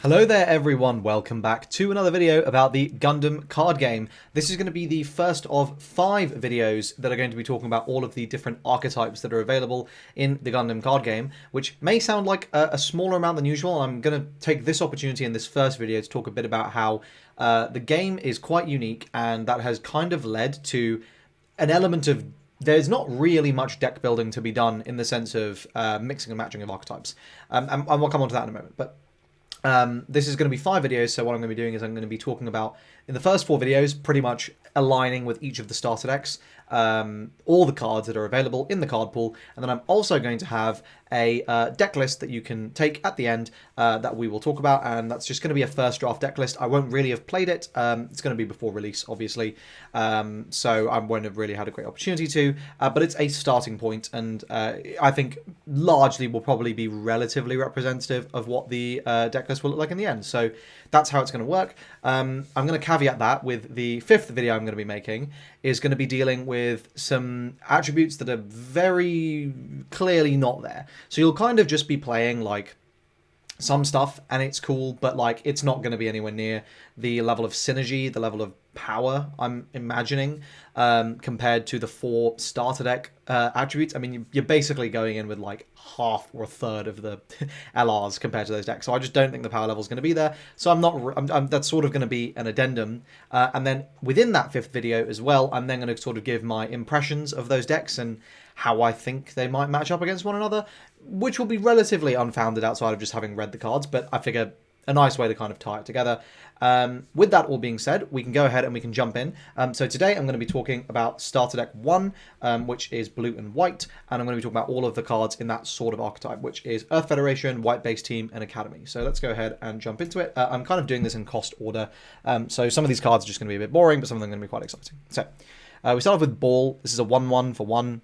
Hello there everyone, welcome back to another video about the Gundam card game. This is going to be the first of 5 videos that are going to be talking about all of the different archetypes that are available in the Gundam card game, which may sound like a smaller amount than usual. I'm going to take this opportunity in this first video to talk a bit about how the game is quite unique, and that has kind of led to an element of there's not really much deck building to be done in the sense of mixing and matching of archetypes. And we'll come on to that in a moment. But this is going to be 5 videos, so what I'm going to be doing is I'm going to be talking about, in the first 4 videos, pretty much aligning with each of the starter decks, all the cards that are available in the card pool, and then I'm also going to have a deck list that you can take at the end that we will talk about, and that's just going to be a first draft deck list. I won't really have played it. It's going to be before release, obviously, so I won't have really had a great opportunity to, but it's a starting point, and I think largely will probably be relatively representative of what the deck list will look like in the end. So that's how it's going to work. I'm going to caveat that with the 5th video I'm going to be making is going to be dealing with some attributes that are very clearly not there. So you'll kind of just be playing like some stuff and it's cool, but like it's not going to be anywhere near the level of synergy, the level of power I'm imagining, compared to the 4 starter deck attributes. I mean, you're basically going in with like half or a third of the LRs compared to those decks, so I just don't think the power level is going to be there. So that's sort of going to be an addendum, and then within that 5th video as well, I'm then going to sort of give my impressions of those decks and how I think they might match up against one another, which will be relatively unfounded outside of just having read the cards, but I figure a nice way to kind of tie it together. With that all being said, we can go ahead and we can jump in. So today I'm going to be talking about Starter Deck 1, which is blue and white, and I'm going to be talking about all of the cards in that sort of archetype, which is Earth Federation, White Base Team, and Academy. So let's go ahead and jump into it. I'm kind of doing this in cost order, so some of these cards are just going to be a bit boring, but some of them are going to be quite exciting. So we start off with Ball. This is a 1/1 for 1.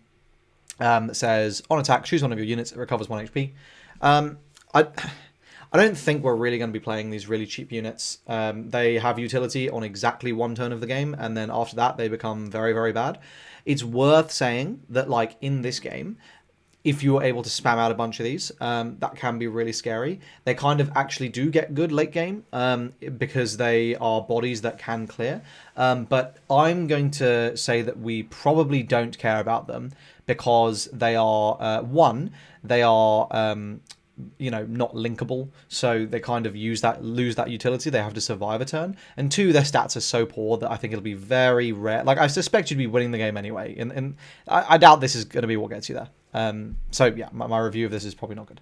That says, on attack, choose one of your units, it recovers 1 HP. I don't think we're really going to be playing these really cheap units. They have utility on exactly 1 turn of the game, and then after that they become very, very bad. It's worth saying that, like, in this game, if you are able to spam out a bunch of these, that can be really scary. They kind of actually do get good late game, because they are bodies that can clear. But I'm going to say that we probably don't care about them because they are, one, they are not linkable, so they kind of lose that utility. They have to survive a turn, and 2, their stats are so poor that I think it'll be very rare. Like, I suspect you'd be winning the game anyway, and I doubt this is going to be what gets you there. So yeah, my review of this is probably not good.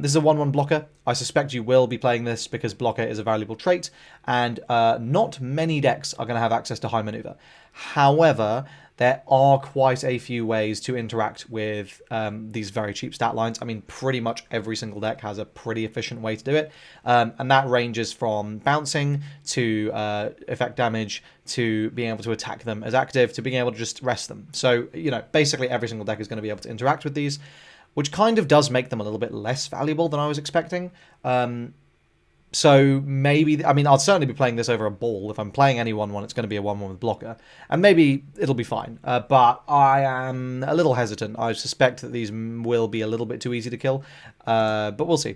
This is a 1/1 blocker. I suspect you will be playing this because blocker is a valuable trait, and not many decks are going to have access to high maneuver. However, there are quite a few ways to interact with these very cheap stat lines. I mean, pretty much every single deck has a pretty efficient way to do it, and that ranges from bouncing to effect damage to being able to attack them as active to being able to just rest them. So, basically every single deck is going to be able to interact with these, which kind of does make them a little bit less valuable than I was expecting. So maybe, I mean, I'll certainly be playing this over a Ball. If I'm playing any 1/1, it's going to be a 1/1 with blocker, and maybe it'll be fine. But I am a little hesitant. I suspect that these will be a little bit too easy to kill, but we'll see.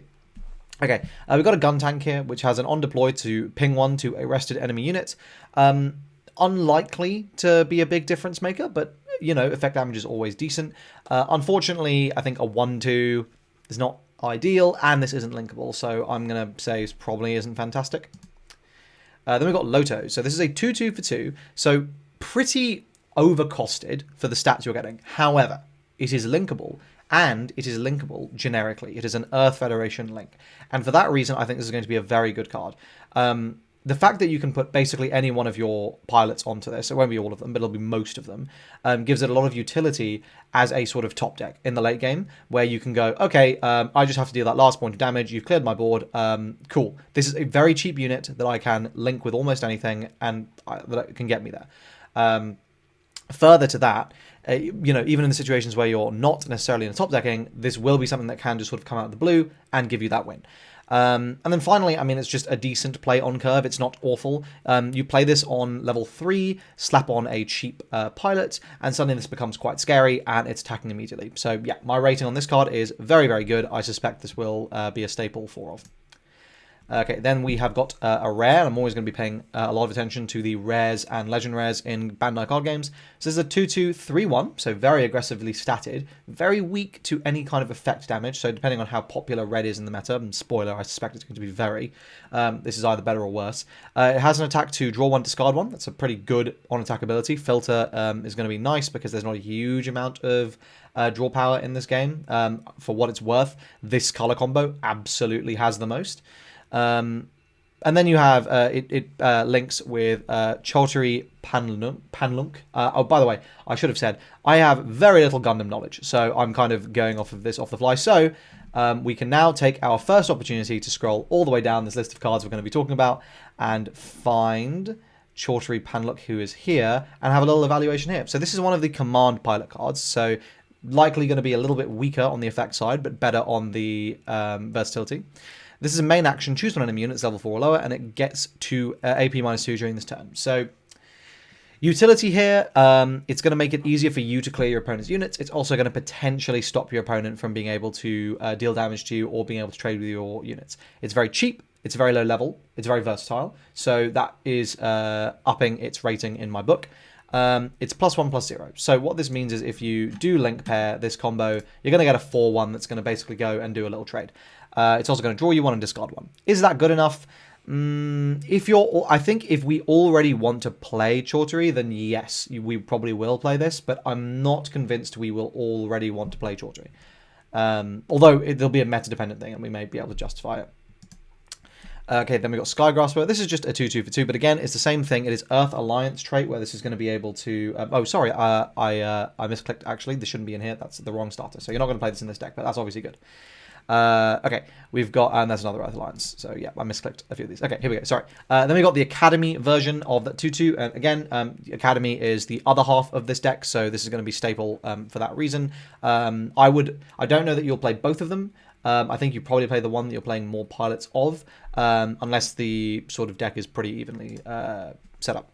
Okay, we've got a gun tank here, which has an on deploy to ping 1 to a rested enemy unit. Unlikely to be a big difference maker, but effect damage is always decent. Unfortunately, I think a 1/2 is not ideal, and this isn't linkable, so I'm going to say it probably isn't fantastic. Then we've got Loto. So this is a 2/2 for 2, so pretty overcosted for the stats you're getting. However, it is linkable, and it is linkable generically. It is an Earth Federation link, and for that reason, I think this is going to be a very good card. The fact that you can put basically any one of your pilots onto this, it won't be all of them, but it'll be most of them, gives it a lot of utility as a sort of top deck in the late game, where you can go, okay, I just have to deal that last point of damage, you've cleared my board, cool. This is a very cheap unit that I can link with almost anything, and that can get me there. Further to that, even in the situations where you're not necessarily in a top decking, this will be something that can just sort of come out of the blue and give you that win. And then finally, I mean, it's just a decent play on curve. It's not awful. You play this on level 3, slap on a cheap pilot, and suddenly this becomes quite scary, and it's attacking immediately. So yeah, my rating on this card is very, very good. I suspect this will be a staple 4 of. Okay, then we have got a rare. I'm always going to be paying a lot of attention to the rares and legend rares in Bandai card games. So this is a 2/2/3/1, so very aggressively statted, very weak to any kind of effect damage. So depending on how popular red is in the meta, and spoiler, I suspect it's going to be very. This is either better or worse. It has an attack to draw 1, discard 1. That's a pretty good on-attack ability. Filter is going to be nice because there's not a huge amount of draw power in this game. For what it's worth, this color combo absolutely has the most. And then you have it links with Chaudhry Panlunk. Oh, by the way, I should have said I have very little Gundam knowledge, so I'm kind of going off of this off the fly. So we can now take our first opportunity to scroll all the way down this list of cards we're going to be talking about and find Chaudhry Panlunk, who is here, and have a little evaluation here. So this is one of the command pilot cards, so likely going to be a little bit weaker on the effect side, but better on the versatility. This is a main action, choose one enemy unit, it's level 4 or lower, and it gets to AP -2 during this turn. So, utility here, it's going to make it easier for you to clear your opponent's units. It's also going to potentially stop your opponent from being able to deal damage to you or being able to trade with your units. It's very cheap, it's very low level, it's very versatile, so that is upping its rating in my book. It's +1/+0. So what this means is if you do link pair this combo, you're going to get a 4/1 that's going to basically go and do a little trade. It's also going to draw you 1 and discard 1. Is that good enough? I think if we already want to play Chaudhry, then yes, we probably will play this, but I'm not convinced we will already want to play Chaudhry. Although there'll be a meta-dependent thing, and we may be able to justify it. Okay, then we've got Skygrasper. This is just a 2/2 for 2, but again, it's the same thing. It is Earth Alliance trait, where this is going to be able to... oh, sorry, I misclicked, actually. This shouldn't be in here. That's the wrong starter. So you're not going to play this in this deck, but that's obviously good. Okay, we've got... and there's another Earth Alliance. So yeah, I misclicked a few of these. Okay, here we go. Sorry. Then we got the Academy version of that 2/2. And again, the Academy is the other half of this deck, so this is going to be staple for that reason. I don't know that you'll play both of them. I think you probably play the one that you're playing more pilots of, unless the sort of deck is pretty evenly set up.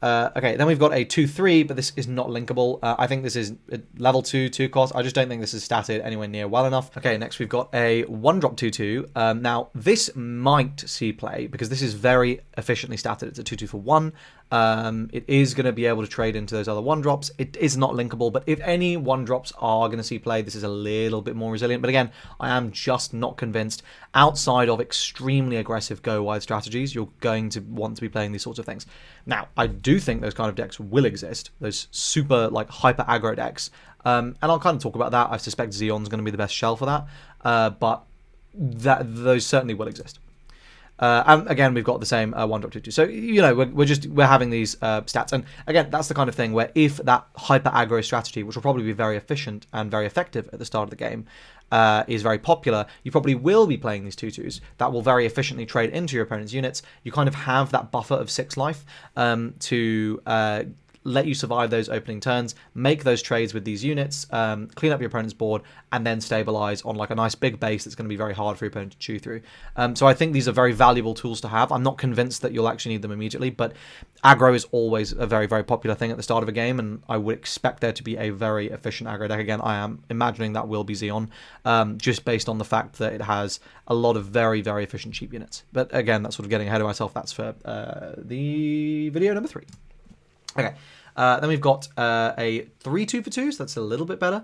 Okay, then we've got a 2/3, but this is not linkable. I think this is level 2 cost. I just don't think this is statted anywhere near well enough. Okay, next we've got a 1-drop 2/2. Now, this might see play, because this is very efficiently statted. It's a 2/2 for 1. It is going to be able to trade into those other 1-drops. It is not linkable, but if any 1-drops are going to see play, this is a little bit more resilient. But again, I am just not convinced. Outside of extremely aggressive go-wide strategies, you're going to want to be playing these sorts of things. Now, I do think those kind of decks will exist, those super, like, hyper-aggro decks. And I'll kind of talk about that. I suspect Zeon's going to be the best shell for that. But those certainly will exist. And again, we've got the same 1-drop 2/2. So, you know, we're having these stats. And again, that's the kind of thing where if that hyper aggro strategy, which will probably be very efficient and very effective at the start of the game, is very popular, you probably will be playing these 2/2s that will very efficiently trade into your opponent's units. You kind of have that buffer of 6 life to let you survive those opening turns, make those trades with these units, clean up your opponent's board, and then stabilize on like a nice big base that's going to be very hard for your opponent to chew through. So I think these are very valuable tools to have. I'm not convinced that you'll actually need them immediately, but aggro is always a very, very popular thing at the start of a game, and I would expect there to be a very efficient aggro deck. Again, I am imagining that will be Zeon, just based on the fact that it has a lot of very, very efficient cheap units. But again, that's sort of getting ahead of myself. That's for the video number 3. Okay, then we've got a 3/2 for 2, so that's a little bit better,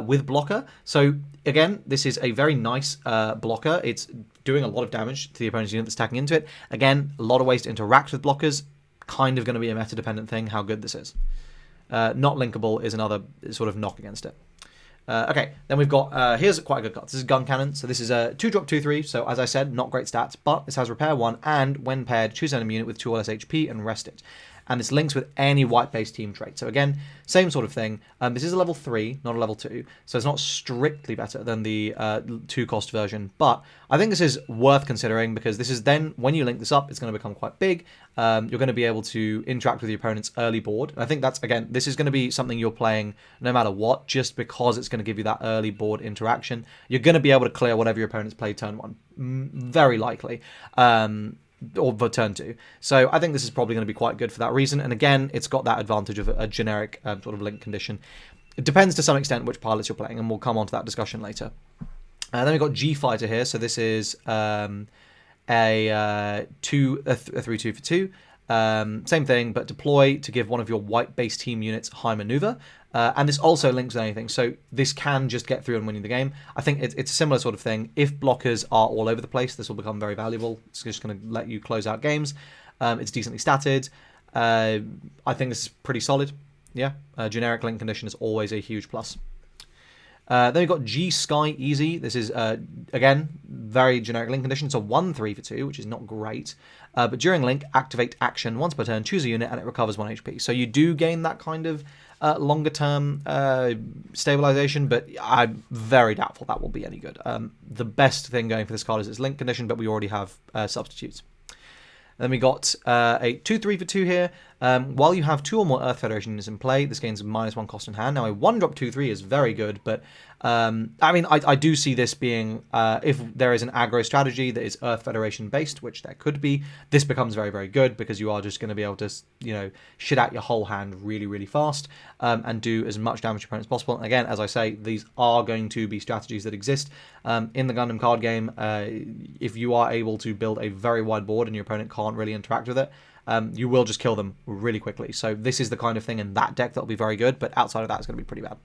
with blocker. So again, this is a very nice blocker. It's doing a lot of damage to the opponent's unit that's attacking into it. Again, a lot of ways to interact with blockers. Kind of going to be a meta-dependent thing, how good this is. Not linkable is another sort of knock against it. Okay, then we've got, here's quite a good card. This is Gun Cannon. So this is a 2-drop 2/3. So as I said, not great stats, but this has Repair 1, and when paired, choose an enemy unit with 2 or less HP and rest it. And this links with any white-based team trait. So again, same sort of thing. This is a level 3, not a level 2. So it's not strictly better than the 2-cost version. But I think this is worth considering, because this is then, when you link this up, it's going to become quite big. You're going to be able to interact with your opponent's early board. And I think that's, again, this is going to be something you're playing no matter what, just because it's going to give you that early board interaction. You're going to be able to clear whatever your opponent's played turn 1. Very likely. Or for turn 2. So I think this is probably going to be quite good for that reason. And again, it's got that advantage of a generic sort of link condition. It depends to some extent which pilots you're playing, and we'll come on to that discussion later. Then we've got G-Fighter here. So this is a 3-2 for 2. Same thing, but deploy to give one of your white base team units high maneuver. And this also links with anything, so this can just get through and winning the game. I think it's a similar sort of thing. If blockers are all over the place, this will become very valuable. It's just going to let you close out games. It's decently statted. I think this is pretty solid. Yeah, generic link condition is always a huge plus. Then we've got G Sky Easy. This is, again, very generic link condition. It's a 1-3 for 2, which is not great. But during link, activate action once per turn, choose a unit, and it recovers 1 HP. So you do gain that kind of longer-term stabilization, but I'm very doubtful that will be any good. The best thing going for this card is its link condition, but we already have substitutes. Then we got a 2-3 for 2 here. While you have 2 or more Earth Federation units in play, this gains -1 cost in hand. Now, a 1-drop 2-3 is very good, but I mean, I do see this being, if there is an aggro strategy that is Earth Federation based, which there could be, this becomes very, very good because you are just going to be able to, you know, shit out your whole hand really, really fast and do as much damage to your opponent as possible. And again, as I say, these are going to be strategies that exist in the Gundam card game. If you are able to build a very wide board and your opponent can't really interact with it, you will just kill them really quickly. So this is the kind of thing in that deck that will be very good, but outside of that, it's going to be pretty bad.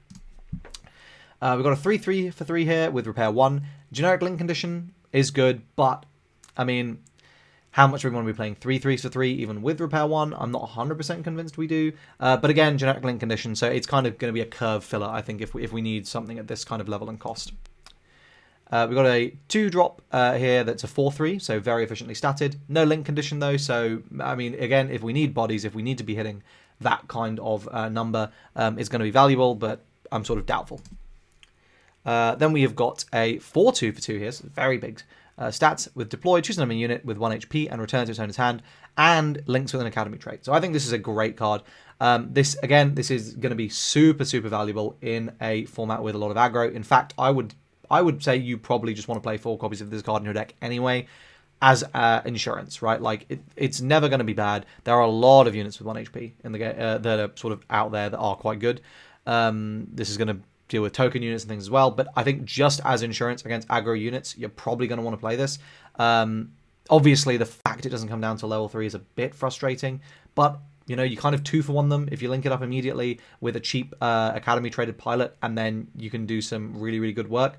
We've got a 3-3 for 3 here with Repair 1. Generic link condition is good, but, I mean, how much do we want to be playing 3-3s for 3, even with Repair 1? I'm not 100% convinced we do. But again, generic link condition, so it's kind of going to be a curve filler, I think, if we need something at this kind of level and cost. We've got a 2-drop here that's a 4-3, so very efficiently statted. No link condition, though, so, I mean, again, if we need bodies, if we need to be hitting that kind of number, it's going to be valuable, but I'm sort of doubtful. Then we have got a 4-2 for 2 here, so very big stats with deploy, choose an enemy unit with 1 HP and return to its owner's hand, and links with an academy trait. So I think this is a great card. This is going to be super, super valuable in a format with a lot of aggro. In fact, I would say you probably just want to play 4 copies of this card in your deck anyway, as insurance, right? Like, it's never going to be bad. There are a lot of units with 1 HP in the game that are sort of out there that are quite good. This is going to deal with token units and things as well, but I think just as insurance against aggro units, you're probably going to want to play this. Obviously, the fact it doesn't come down to level 3 is a bit frustrating, but you know, you kind of 2-for-1 them if you link it up immediately with a cheap academy traded pilot, and then you can do some really, really good work.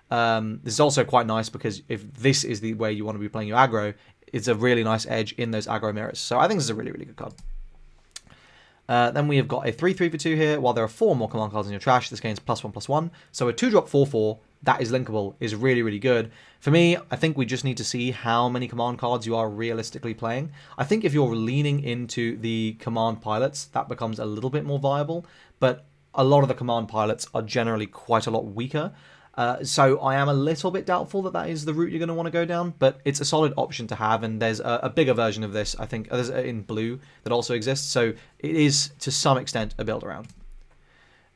This is also quite nice because if this is the way you want to be playing your aggro, it's a really nice edge in those aggro mirrors. So I think this is a really, really good card. Then we have got a 3-3 for 2 here. While there are 4 more command cards in your trash, this gains +1/+1. So a 2-drop 4-4 that is linkable is really, really good. For me, I think we just need to see how many command cards you are realistically playing. I think if you're leaning into the command pilots, that becomes a little bit more viable. But a lot of the command pilots are generally quite a lot weaker. So I am a little bit doubtful that is the route you're going to want to go down, but it's a solid option to have, and there's a bigger version of this, I think, there's in blue that also exists, so it is, to some extent, a build-around.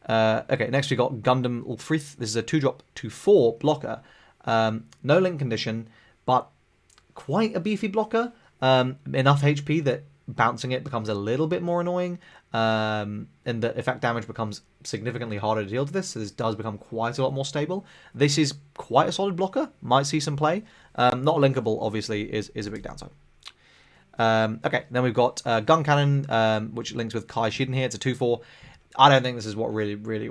Okay, next we got Gundam Ulfrith. This is a 2-drop 2-4 blocker. No link condition, but quite a beefy blocker. Enough HP that bouncing it becomes a little bit more annoying, and the effect damage becomes significantly harder to deal with this, so this does become quite a lot more stable. This is quite a solid blocker, might see some play. Not linkable, obviously, is a big downside. Okay, then we've got Gun Cannon, which links with Kai Shiden here. It's a 2-4. I don't think this is what we're really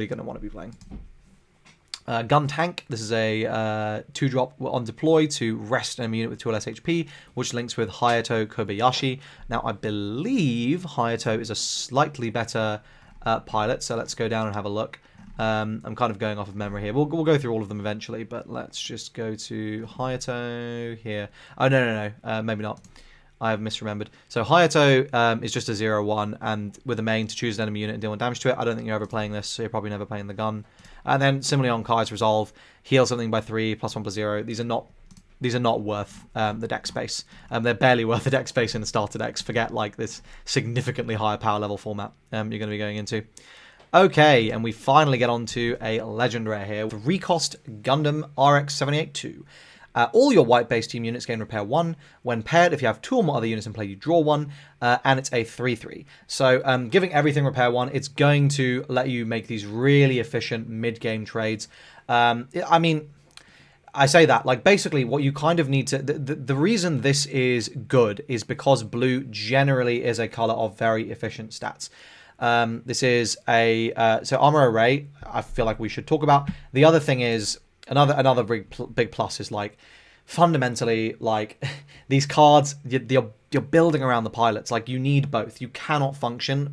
going to want to be playing. Gun Tank, this is a 2-drop on deploy to rest an enemy unit with 2 or less HP, which links with Hayato Kobayashi. Now, I believe Hayato is a slightly better pilot, so let's go down and have a look. I'm kind of going off of memory here. We'll go through all of them eventually, but let's just go to Hayato here. Oh, no, maybe not. I have misremembered. So Hayato is just a 0-1, and with a main to choose an enemy unit and deal 1 damage to it. I don't think you're ever playing this, so you're probably never playing the gun. And then similarly on Kai's Resolve, heal something by 3, +1/+0. These are not worth the deck space. They're barely worth the deck space in the starter decks. Forget like this significantly higher power level format you're going to be going into. Okay, and we finally get on to a legend rare here. Recost Gundam RX-78-2. All your white-based team units gain repair 1. When paired, if you have 2 or more other units in play, you draw 1, and it's a 3-3. So giving everything repair 1, it's going to let you make these really efficient mid-game trades. I mean, I say that, like, basically what you kind of need to, the reason this is good is because blue generally is a color of very efficient stats. This is a, so armor array, I feel like we should talk about. The other thing is, another big plus is, like, fundamentally, like, these cards, you're building around the pilots. Like, you need both. You cannot function.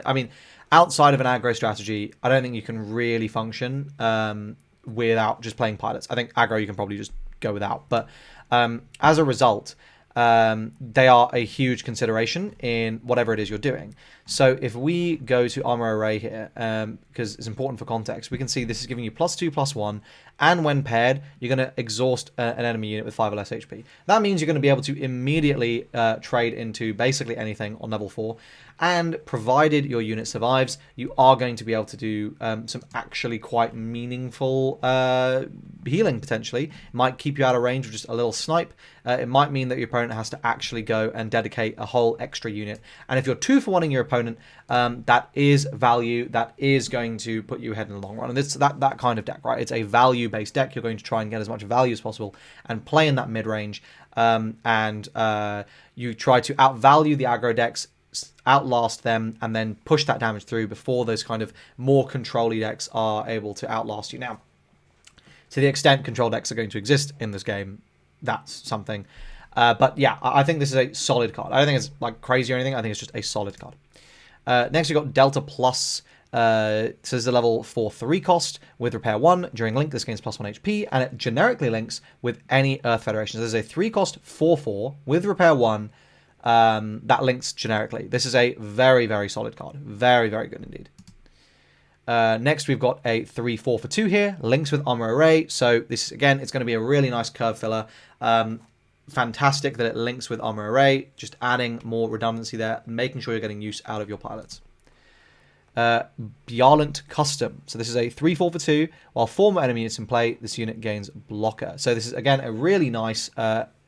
I mean, outside of an aggro strategy, I don't think you can really function without just playing pilots. I think aggro you can probably just go without. But as a result, they are a huge consideration in whatever it is you're doing. So if we go to armor array here, because it's important for context, we can see this is giving you +2/+1, and when paired, you're going to exhaust an enemy unit with 5 or less HP. That means you're going to be able to immediately trade into basically anything on level 4, and provided your unit survives, you are going to be able to do some actually quite meaningful healing, potentially. It might keep you out of range with just a little snipe. It might mean that your opponent has to actually go and dedicate a whole extra unit. And if you're 2-for-1ing your opponent, that is value. That is going to put you ahead in the long run. And it's that kind of deck, right? It's a value-based deck. You're going to try and get as much value as possible and play in that mid-range. And you try to outvalue the aggro decks, outlast them, and then push that damage through before those kind of more control-y decks are able to outlast you. Now, to the extent control decks are going to exist in this game, that's something. But yeah, I think this is a solid card. I don't think it's like crazy or anything. I think it's just a solid card. Next, we've got Delta Plus. So this is a level 4/3 cost with Repair 1. During Link, this gains +1 HP, and it generically links with any Earth Federation. So there's a 3-cost 4/4 with Repair 1 that links generically. This is a very, very solid card. Very, very good indeed. Next, we've got a 3/4 for 2 here. Links with Armor Array. So this is, again, it's going to be a really nice curve filler. Fantastic that it links with Armor Array. Just adding more redundancy there, making sure you're getting use out of your pilots. Bjarlant Custom. So this is a 3/4 for 2. While 4 more enemy units in play, this unit gains Blocker. So this is, again, a really nice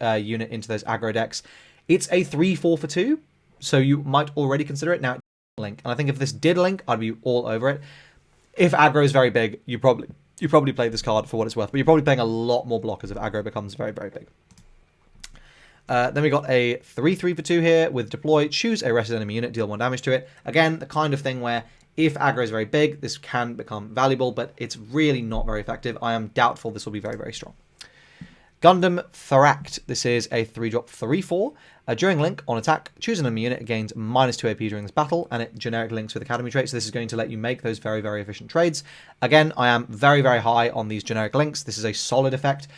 unit into those aggro decks. It's a 3/4 for 2, so you might already consider it. Now, link. And I think if this did link, I'd be all over it. If aggro is very big, you probably play this card for what it's worth, but you're probably playing a lot more blockers if aggro becomes very, very big. Then we got a 3/3 for 2 here with Deploy. Choose a rested enemy unit, deal 1 damage to it. Again, the kind of thing where if aggro is very big, this can become valuable, but it's really not very effective. I am doubtful this will be very, very strong. Gundam Thract. This is a 3-drop 3/4. During Link, on attack, choose an enemy unit. It gains -2 AP during this battle, and it generic links with Academy traits. So this is going to let you make those very, very efficient trades. Again, I am very, very high on these generic links. This is a solid effect.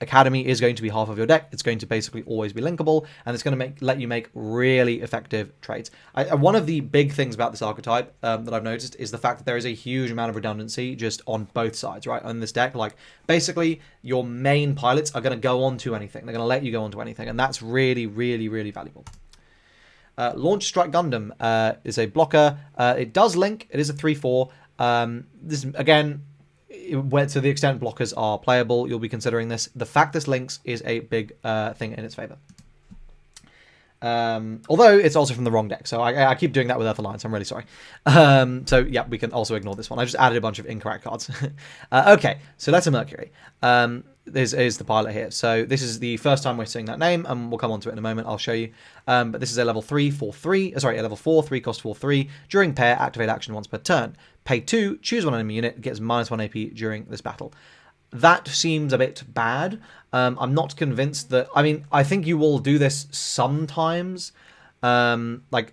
Academy is going to be half of your deck. It's going to basically always be linkable, and it's going to let you make really effective trades. One of the big things about this archetype that I've noticed is the fact that there is a huge amount of redundancy just on both sides, right? On this deck, like, basically, your main pilots are going to go on to anything. They're going to let you go on to anything, and that's really, really, really valuable. Launch Strike Gundam is a blocker. It does link. It is a 3/4. This, again, to the extent blockers are playable, you'll be considering this. The fact this links is a big thing in its favor. Although it's also from the wrong deck, so I keep doing that with Earth Alliance. I'm really sorry. So yeah, we can also ignore this one. I just added a bunch of incorrect cards. Okay, so that's a Mercury. This is the pilot here. So this is the first time we're seeing that name, and we'll come on to it in a moment. I'll show you. But this is a level 3/4/3. Sorry, a level 4, 3-cost 4/3. During pair, activate action once per turn. Pay 2, choose one enemy unit, gets -1 AP during this battle. That seems a bit bad. I'm not convinced that... I mean, I think you will do this sometimes. Like,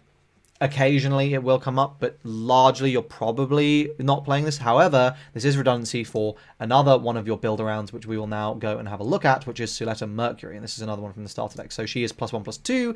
occasionally it will come up, but largely you're probably not playing this. However, this is redundancy for another one of your build-arounds, which we will now go and have a look at, which is Suletta Mercury. And this is another one from the starter deck. So she is +1/+2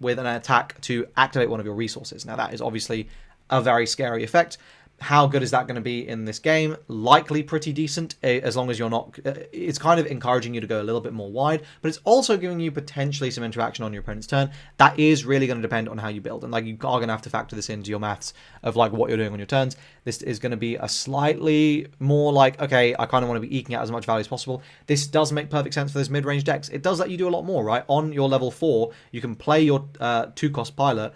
with an attack to activate one of your resources. Now, that is obviously a very scary effect. How good is that going to be in this game? Likely pretty decent, as long as you're not... It's kind of encouraging you to go a little bit more wide, but it's also giving you potentially some interaction on your opponent's turn. That is really going to depend on how you build, and like, you are going to have to factor this into your maths of like what you're doing on your turns. This is going to be a slightly more like, okay, I kind of want to be eking out as much value as possible. This does make perfect sense for those mid-range decks. It does let you do a lot more, right? On your level 4, you can play your 2-cost pilot,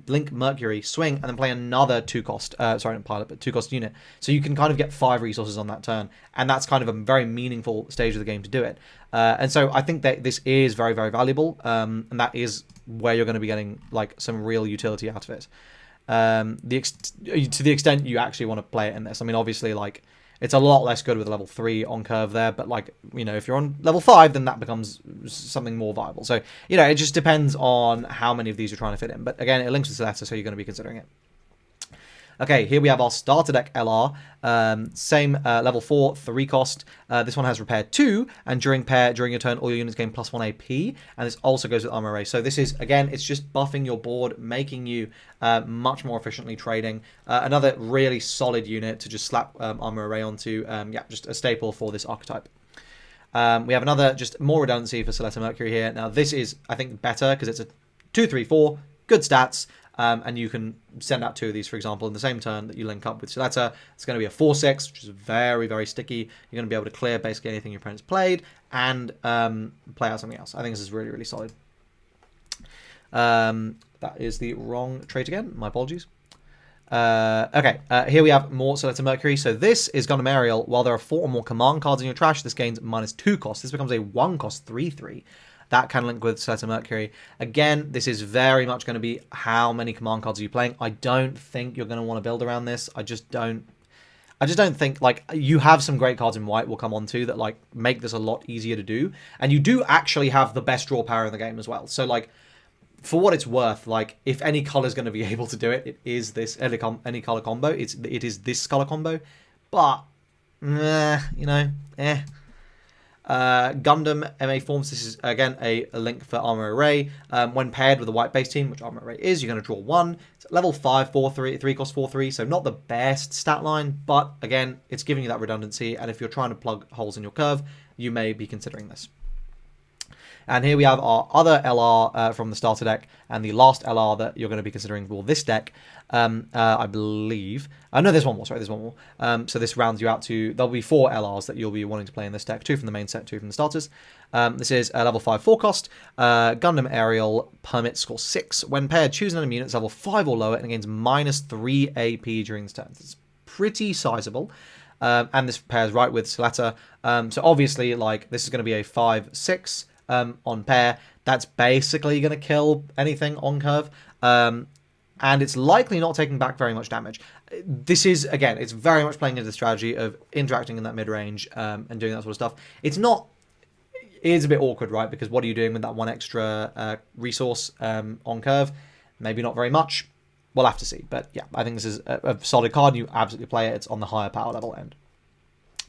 Link Mercury, swing, and then play another 2-cost, sorry, not pilot, but 2-cost unit. So you can kind of get 5 resources on that turn, and that's kind of a very meaningful stage of the game to do it. And so I think that this is very, very valuable, and that is where you're going to be getting like some real utility out of it. To the extent you actually want to play it in this. I mean, obviously, like, it's a lot less good with a level 3 on curve there, but, like, you know, if you're on level 5, then that becomes something more viable. So, you know, it just depends on how many of these you're trying to fit in. But, again, it links with Celesta, so you're going to be considering it. Okay, here we have our starter deck LR, same level 4, 3 cost. This one has repair 2, and during your turn, all your units gain +1 AP, and this also goes with armor array. So this is, again, it's just buffing your board, making you much more efficiently trading. Another really solid unit to just slap armor array onto, yeah, just a staple for this archetype. We have another, just more redundancy for Celesta Mercury here. Now this is, I think, better because it's a 2/3/4, good stats. And you can send out 2 of these, for example, in the same turn that you link up with Celesta. It's going to be a 4/6, which is very, very sticky. You're going to be able to clear basically anything your opponent's played and play out something else. I think this is really, really solid. That is the wrong trait again. My apologies. Okay, here we have more Celesta Mercury. So this is Gundam Aerial. While there are 4 or more command cards in your trash, this gains -2 cost. This becomes a 1-cost 3/3. That can link with Celesta Mercury. Again, this is very much going to be how many command cards are you playing. I don't think you're going to want to build around this. I just don't think, like, you have some great cards in white we'll come on to that, like, make this a lot easier to do. And you do actually have the best draw power in the game as well. So, like, for what it's worth, like, if any color is going to be able to do it, it is this any color combo. It is this color combo. But, you know, Gundam MA forms, this is again a link for armor array. When paired with a white base team, which armor array is, you're going to draw 1. It's level 5, 4/3, 3 cost 4/3, so not the best stat line, but again, it's giving you that redundancy, and if you're trying to plug holes in your curve, you may be considering this. And here we have our other LR from the starter deck, and the last LR that you're going to be considering for this deck, I believe. No, there's one more, sorry, there's one more. So this rounds you out to, there'll be 4 LRs that you'll be wanting to play in this deck, 2 from the main set, 2 from the starters. This is a level 5 4 cost. Gundam Aerial permits score 6. When paired, choose an enemy unit level 5 or lower and gains -3 AP during this turn. It's pretty sizable. And this pairs right with Celesta. So obviously, like, this is going to be a 5/6. On pair, that's basically going to kill anything on curve, and it's likely not taking back very much damage. This is, again, it's very much playing into the strategy of interacting in that mid-range and doing that sort of stuff. It is a bit awkward, right, because what are you doing with that 1 extra resource on curve? Maybe not very much. We'll have to see, but yeah, I think this is a solid card. You absolutely play it. It's on the higher power level end.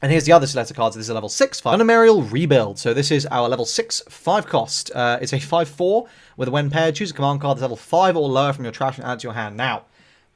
And here's the other Celesta cards. This is a level 6 5 Gundam Aerial Rebuild. So this is our level 6 5 cost. It's a 5/4 with a when paired. Choose a command card that's level 5 or lower from your trash and add it to your hand. Now,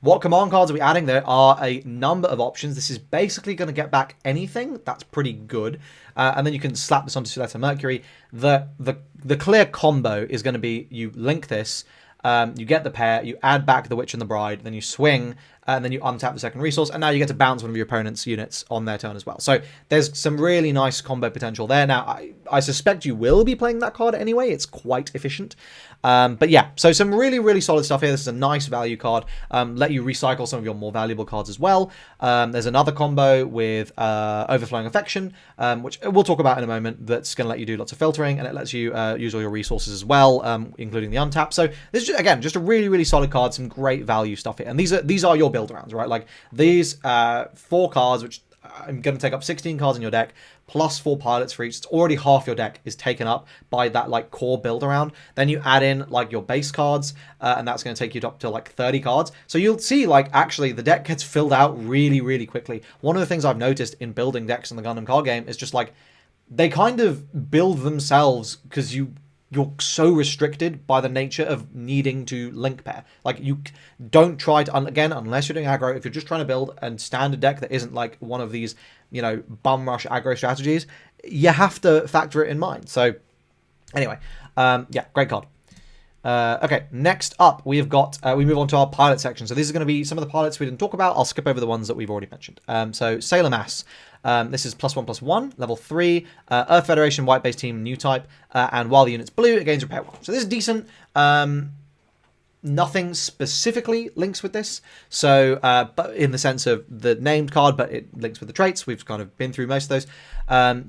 what command cards are we adding? There are a number of options. This is basically going to get back anything. That's pretty good. And then you can slap this onto Celesta Mercury. The clear combo is going to be you link this, you get the pair, you add back the Witch and the Bride, then you swing, and then you untap the second resource, and now you get to bounce one of your opponent's units on their turn as well. So there's some really nice combo potential there. Now, I suspect you will be playing that card anyway. It's quite efficient. But yeah, so some really, really solid stuff here. This is a nice value card. Let you recycle some of your more valuable cards as well. There's another combo with Overflowing Affection, which we'll talk about in a moment, that's going to let you do lots of filtering, and it lets you use all your resources as well, including the untap. So this is, again, just a really, really solid card, some great value stuff here. And these are your build arounds, right? Like these 4 cards, which I'm going to take up 16 cards in your deck, plus 4 pilots for each. It's already half your deck is taken up by that, like, core build around. Then you add in, like, your base cards, and that's going to take you up to, like, 30 cards. So you'll see, like, actually the deck gets filled out really, really quickly. One of the things I've noticed in building decks in the Gundam card game is just, like, they kind of build themselves because you're so restricted by the nature of needing to link pair. Like, you don't try to, again, unless you're doing aggro, if you're just trying to build a standard deck that isn't like one of these, you know, bum rush aggro strategies, you have to factor it in mind. So anyway, yeah, great card. Okay, next up, we've got, we move on to our pilot section. So these are going to be some of the pilots we didn't talk about. I'll skip over the ones that we've already mentioned. So Sailor Mass. This is +1/+1, level 3, Earth Federation, white base team, Newtype, and while the unit's blue, it gains repair 1. So this is decent. Nothing specifically links with this, so but in the sense of the named card, but it links with the traits. We've kind of been through most of those,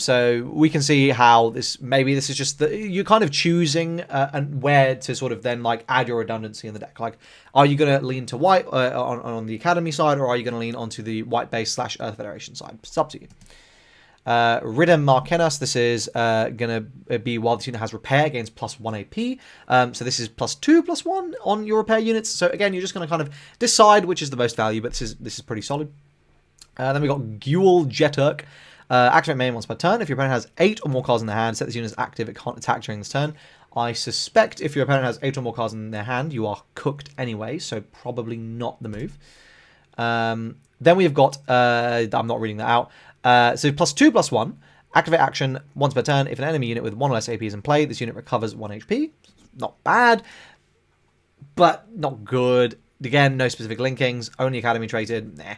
so we can see how maybe this is just you're kind of choosing and where to sort of then like add your redundancy in the deck. Like, are you going to lean to white on the Academy side, or are you going to lean onto the white base / Earth Federation side? It's up to you. Riddim Marquenas, this is going to be while this unit has repair, gains +1 AP. So this is +2/+1 on your repair units. So again, you're just going to kind of decide which is the most value, but this is pretty solid. Then we've got Guel Jeturk. Activate main once per turn. If your opponent has 8 or more cards in their hand, set this unit as active. It can't attack during this turn. I suspect if your opponent has 8 or more cards in their hand, you are cooked anyway, so probably not the move. Then we've got, I'm not reading that out. So +2/+1, activate action once per turn. If an enemy unit with 1 or less AP is in play, this unit recovers 1 HP. Not bad, but not good. Again, no specific linkings, only Academy traded. Nah.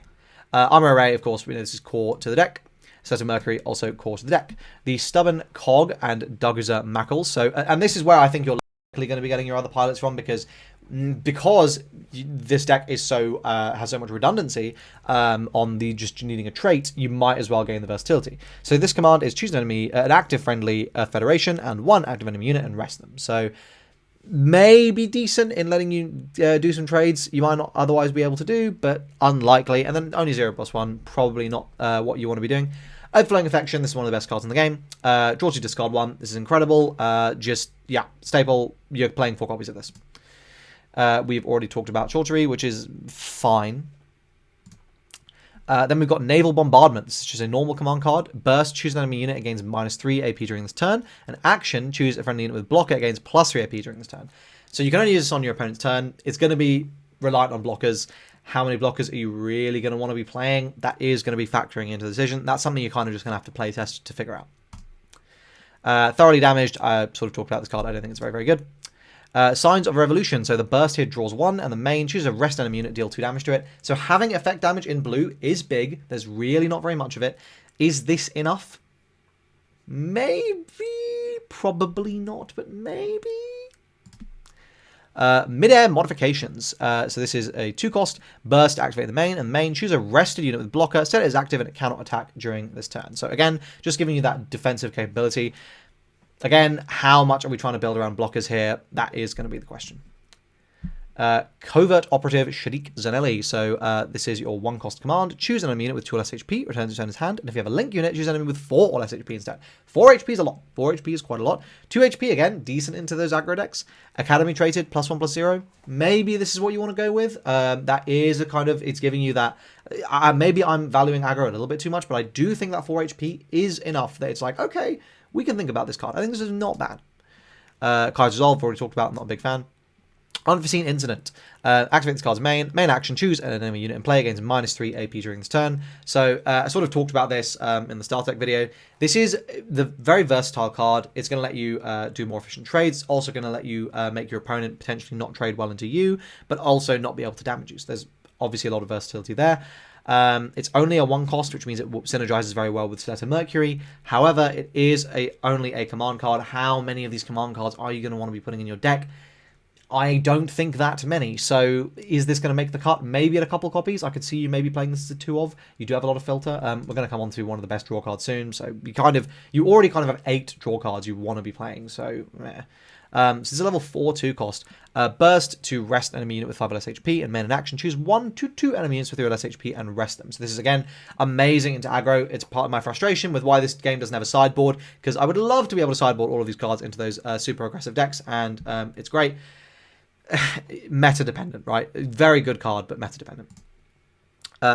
Armor Array, of course, we know this is core to the deck. Set of Mercury, also core to the deck. The Stubborn Cog and Daguza Mackles. So, and this is where I think you're likely going to be getting your other pilots from, because this deck is so has so much redundancy on the just needing a trait, you might as well gain the versatility. So this command is choose an enemy, an active friendly Federation, and 1 active enemy unit, and rest them. So maybe decent in letting you do some trades you might not otherwise be able to do, but unlikely. And then only 0/+1, probably not what you want to be doing. Overflowing Affection, this is one of the best cards in the game. Draw 2, discard 1. This is incredible. Just, yeah, staple. You're playing 4 copies of this. We've already talked about Chautery, which is fine. Then we've got Naval Bombardment. This is just a normal command card. Burst, choose an enemy unit, it gains -3 AP during this turn. And action, choose a friendly unit with blocker, it gains +3 AP during this turn. So you can only use this on your opponent's turn. It's going to be reliant on blockers. How many blockers are you really going to want to be playing? That is going to be factoring into the decision. That's something you're kind of just going to have to play test to figure out. Thoroughly Damaged. I sort of talked about this card. I don't think it's very, very good. Signs of Revolution. So the burst here draws 1, and the main, choose a rest enemy unit, deal 2 damage to it. So having effect damage in blue is big. There's really not very much of it. Is this enough? Maybe. Probably not, but maybe. Mid-air Modifications. So this is a 2-cost. Burst, activate the main, and main, choose a rested unit with blocker, set it as active, and it cannot attack during this turn. So again, just giving you that defensive capability. Again, how much are we trying to build around blockers here? That is going to be the question. Covert Operative Shadiq Zanelli. So this is your 1-cost command. Choose an enemy unit with 2 or less HP, returns its owner's hand, and if you have a link unit, choose an enemy with 4 or less HP instead. 4 HP is a lot. 4 HP is quite a lot. 2 HP, again, decent into those aggro decks. Academy traded, +1/+0. Maybe this is what you want to go with. That is a kind of, it's giving you that, maybe I'm valuing aggro a little bit too much, but I do think that 4 HP is enough that it's like, okay, we can think about this card. I think this is not bad. Kai's Resolve, already talked about, not a big fan. Unforeseen Incident. Activate this card's main. Main action, choose an enemy unit in play, gains -3 AP during this turn. So I sort of talked about this in the Star Trek video. This is the very versatile card. It's going to let you do more efficient trades. Also going to let you make your opponent potentially not trade well into you, but also not be able to damage you. So there's obviously a lot of versatility there. It's only a 1-cost, which means it synergizes very well with Set of Mercury. However, it is only a command card. How many of these command cards are you going to want to be putting in your deck? I don't think that many. So is this going to make the cut? Maybe at a couple copies. I could see you maybe playing this as a 2 of. You do have a lot of filter. We're going to come on to one of the best draw cards soon. So you already kind of have 8 draw cards you want to be playing. So so it's a level 4 2-cost. Burst to rest an enemy unit with 5 or less HP, and main in action, choose 1 to 2 enemy units with 3 or less HP and rest them. So this is, again, amazing into aggro. It's part of my frustration with why this game doesn't have a sideboard, because I would love to be able to sideboard all of these cards into those super aggressive decks, and it's great. Meta dependent, right? Very good card, but meta dependent.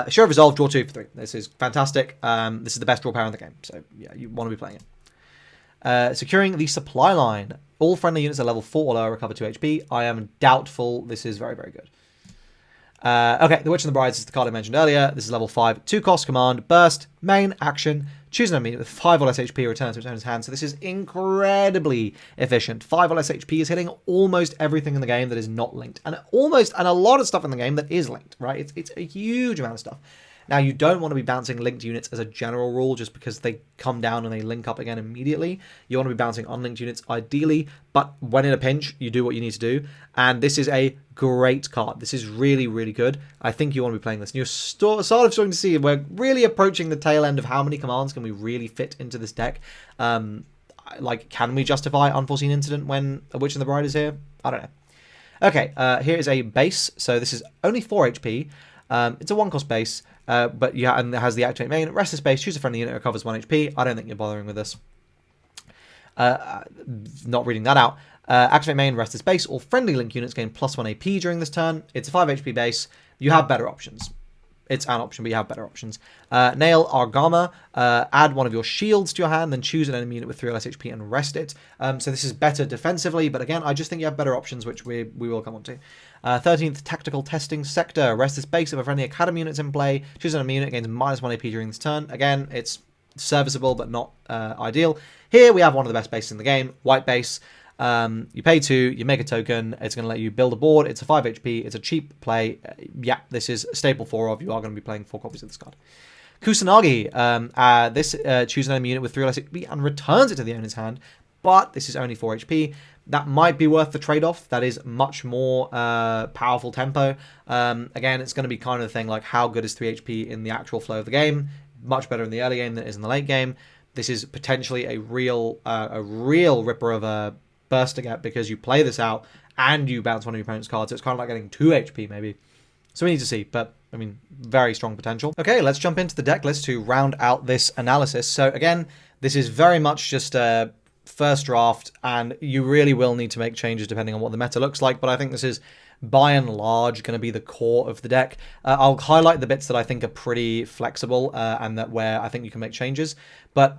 Show of Resolve, draw 2 for 3. This is fantastic. This is the best draw power in the game, so yeah, you want to be playing it. Securing the supply line. All friendly units are level 4 or lower recover 2 HP. I am doubtful this is very, very good. Okay, the Witch and the Brides is the card I mentioned earlier. This is level 5, 2-cost command, burst, main, action, choose an enemy with 5 or less HP, return to its owner's hand. So this is incredibly efficient. 5 or less HP is hitting almost everything in the game that is not linked. And a lot of stuff in the game that is linked, right? It's a huge amount of stuff. Now, you don't want to be bouncing linked units as a general rule just because they come down and they link up again immediately. You want to be bouncing unlinked units ideally, but when in a pinch, you do what you need to do. And this is a great card. This is really, really good. I think you want to be playing this. And you're sort of starting to see we're really approaching the tail end of how many commands can we really fit into this deck. Like, can we justify Unforeseen Incident when A Witch and the Bride is here? I don't know. Okay, here is a base. So this is only 4 HP. It's a 1-cost base, but yeah, and it has the Activate Main. Restless base, choose a friendly unit, recovers 1 HP. I don't think you're bothering with this. Not reading that out. Activate Main, Restless base. All friendly link units gain +1 AP during this turn. It's a 5 HP base. You have better options. It's an option, but you have better options. Nail Argama. Add one of your shields to your hand, then choose an enemy unit with 3 or less HP and rest it. So this is better defensively, but again, I just think you have better options, which we will come on to. 13th Tactical Testing Sector. Rest this base if a friendly Academy unit's in play. Choose an enemy unit, gains -1 AP during this turn. Again, it's serviceable, but not ideal. Here we have one of the best bases in the game. White base. You pay 2, you make a token, it's going to let you build a board, it's a 5 HP, it's a cheap play. Yeah, this is staple 4 of, you are going to be playing 4 copies of this card. Kusanagi, this choose an enemy unit with 3 or less HP and returns it to the owner's hand, but this is only 4 HP. That might be worth the trade-off. That is much more powerful tempo. Again, it's going to be kind of the thing like how good is 3 HP in the actual flow of the game. Much better in the early game than it is in the late game. This is potentially a real ripper of a burst to get because you play this out and you bounce one of your opponent's cards. So it's kind of like getting 2 HP maybe. So we need to see, but I mean, very strong potential. Okay, let's jump into the deck list to round out this analysis. So again, this is very much just a first draft and you really will need to make changes depending on what the meta looks like. But I think this is by and large going to be the core of the deck. I'll highlight the bits that I think are pretty flexible and that where I think you can make changes. But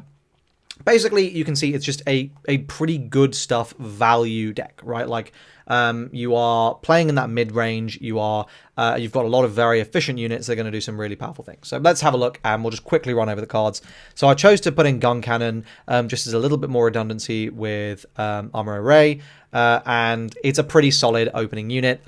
basically, you can see it's just a pretty good stuff value deck, right? Like, you are playing in that mid-range. You've got a lot of very efficient units that are going to do some really powerful things. So let's have a look, and we'll just quickly run over the cards. So I chose to put in Gun Cannon just as a little bit more redundancy with Armor Array, and it's a pretty solid opening unit.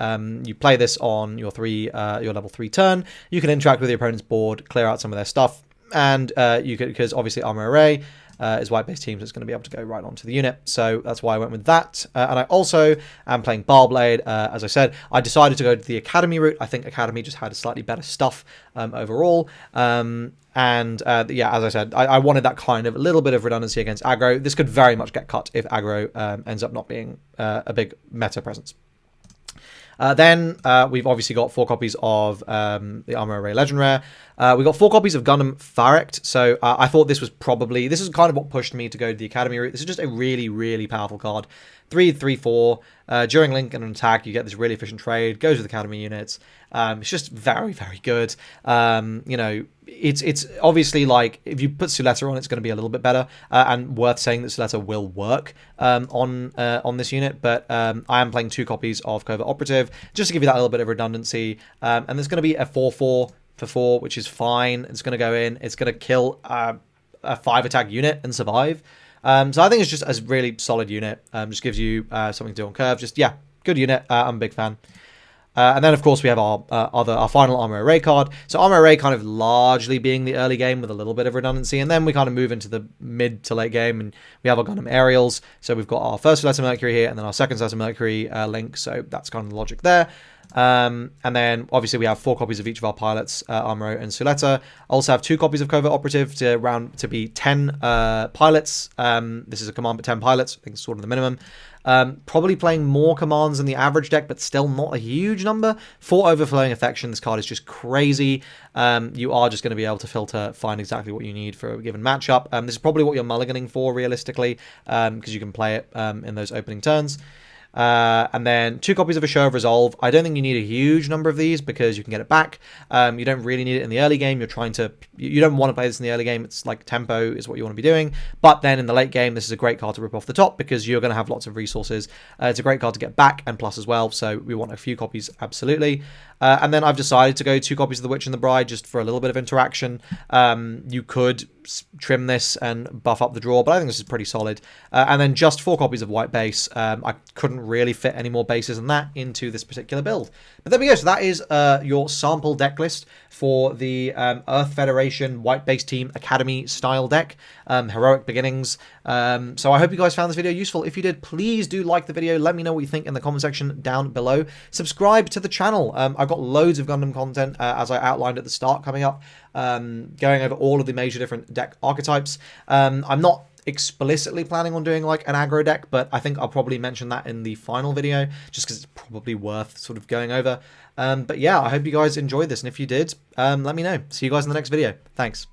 You play this on your level 3 turn. You can interact with your opponent's board, clear out some of their stuff, and you could, because obviously Armor Array is white-based teams, it's going to be able to go right onto the unit. So that's why I went with that. And I also am playing Barblade. As I said, I decided to go to the Academy route. I think Academy just had slightly better stuff overall. Yeah, as I said, I wanted that kind of a little bit of redundancy against aggro. This could very much get cut if aggro ends up not being a big meta presence. Then we've obviously got 4 copies of the Armor Array Legend Rare. We got 4 copies of Gundam Farect. So I thought this is kind of what pushed me to go to the Academy route. This is just a really, really powerful card. 3/3/4. During link and an attack, you get this really efficient trade. Goes with Academy units. It's just very, very good. You know, it's obviously like if you put Suletta on, it's going to be a little bit better. And worth saying that Suletta will work on this unit. But I am playing 2 copies of Covert Operative just to give you that little bit of redundancy. And there's going to be a 4/4 for 4, which is fine. It's going to go in. It's going to kill a 5 attack unit and survive. So I think it's just a really solid unit. Just gives you something to do on curve. Just, yeah, good unit. I'm a big fan. And then, of course, we have our final Armor Array card. So Armor Array kind of largely being the early game with a little bit of redundancy. And then we kind of move into the mid to late game. And we have our Gundam Aerials. So we've got our first Suletta Mercury here and then our second Suletta Mercury link. So that's kind of the logic there. And then obviously we have 4 copies of each of our pilots, Armor and Suletta. I also have 2 copies of Covert Operative to be 10 pilots. This is a command but 10 pilots. I think it's sort of the minimum. Probably playing more commands than the average deck, but still not a huge number. 4 Overflowing Affection. This card is just crazy. You are just going to be able to find exactly what you need for a given matchup. This is probably what you're mulliganing for realistically, because you can play it in those opening turns. And then 2 copies of a Show of Resolve. I don't think you need a huge number of these because you can get it back. You don't really need it in the early game. You don't want to play this in the early game. It's like tempo is what you want to be doing. But then in the late game, this is a great card to rip off the top because you're going to have lots of resources. It's a great card to get back and plus as well. So we want a few copies, absolutely. And then I've decided to go 2 copies of The Witch and the Bride just for a little bit of interaction. You could trim this and buff up the draw, but I think this is pretty solid. And then just 4 copies of white base. I couldn't really fit any more bases than that into this particular build. But there we go. So that is your sample deck list for the Earth Federation White Base Team Academy style deck, Heroic Beginnings. So I hope you guys found this video useful. If you did, please do like the video. Let me know what you think in the comment section down below. Subscribe to the channel. I've got loads of Gundam content, as I outlined at the start, coming up, going over all of the major different deck archetypes. I'm not explicitly planning on doing like an aggro deck, but I think I'll probably mention that in the final video, just because it's probably worth sort of going over. But yeah, I hope you guys enjoyed this, and if you did, let me know. See you guys in the next video. Thanks.